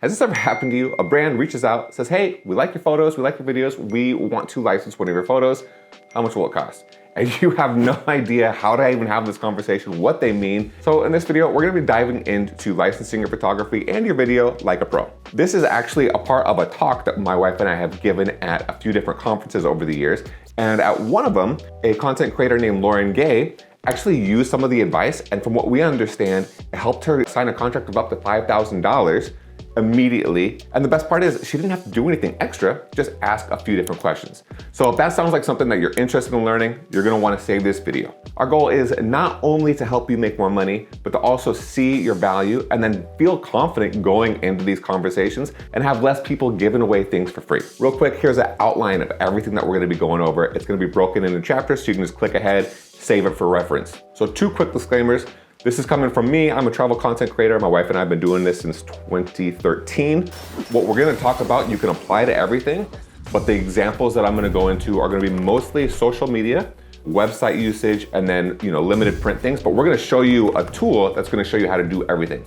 Has this ever happened to you? A brand reaches out, says, hey, we like your photos, we like your videos, we want to license one of your photos. How much will it cost? And you have no idea how to even have this conversation, what they mean. So in this video, we're gonna be diving into licensing your photography and your video like a pro. This is actually a part of a talk that my wife and I have given at a few different conferences over the years. And at one of them, a content creator named Lauren Gay actually used some of the advice, and from what we understand, it helped her sign a contract of up to $5,000 immediately. And the best part is she didn't have to do anything extra, just ask a few different questions. So if that sounds like something that you're interested in learning, you're gonna wanna save this video. Our goal is not only to help you make more money, but to also see your value and then feel confident going into these conversations and have less people giving away things for free. Real quick, here's an outline of everything that we're gonna be going over. It's gonna be broken into chapters, so you can just click ahead, save it for reference. So 2 quick disclaimers. This is coming from me. I'm a travel content creator. My wife and I have been doing this since 2013. What we're gonna talk about, you can apply to everything, but the examples that I'm gonna go into are gonna be mostly social media, website usage, and then limited print things, but we're gonna show you a tool that's gonna show you how to do everything.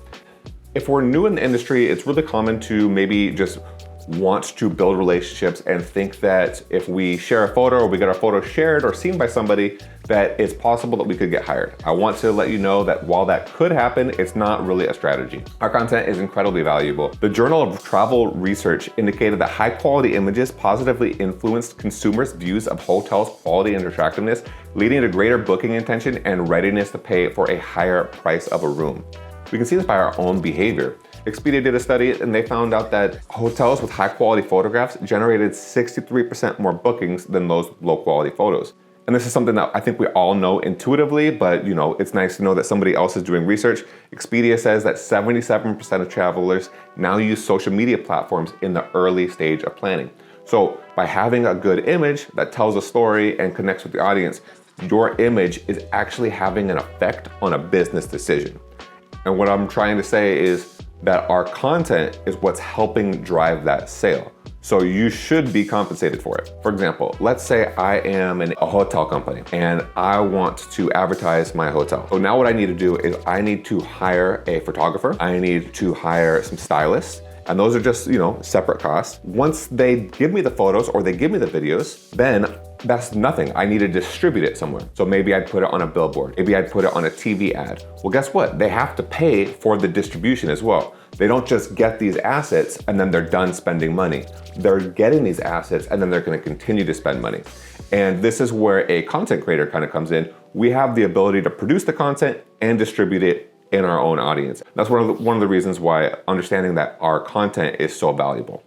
If we're new in the industry, it's really common to maybe just want to build relationships and think that if we share a photo or we get our photo shared or seen by somebody, that it's possible that we could get hired. I want to let you know that while that could happen, it's not really a strategy. Our content is incredibly valuable. The Journal of Travel Research indicated that high quality images positively influenced consumers' views of hotels' quality and attractiveness, leading to greater booking intention and readiness to pay for a higher price of a room. We can see this by our own behavior. Expedia did a study and they found out that hotels with high quality photographs generated 63% more bookings than those low quality photos. And this is something that I think we all know intuitively, but it's nice to know that somebody else is doing research. Expedia says that 77% of travelers now use social media platforms in the early stage of planning. So by having a good image that tells a story and connects with the audience, your image is actually having an effect on a business decision. And what I'm trying to say is that our content is what's helping drive that sale. So you should be compensated for it. For example, let's say I am a hotel company and I want to advertise my hotel. So now what I need to do is I need to hire a photographer. I need to hire some stylists. And those are just, separate costs. Once they give me the photos or they give me the videos, then that's nothing. I need to distribute it somewhere. So maybe I'd put it on a billboard. Maybe I'd put it on a TV ad. Well, guess what? They have to pay for the distribution as well. They don't just get these assets and then they're done spending money. They're getting these assets and then they're gonna continue to spend money. And this is where a content creator kind of comes in. We have the ability to produce the content and distribute it in our own audience. That's one of the reasons why understanding that our content is so valuable.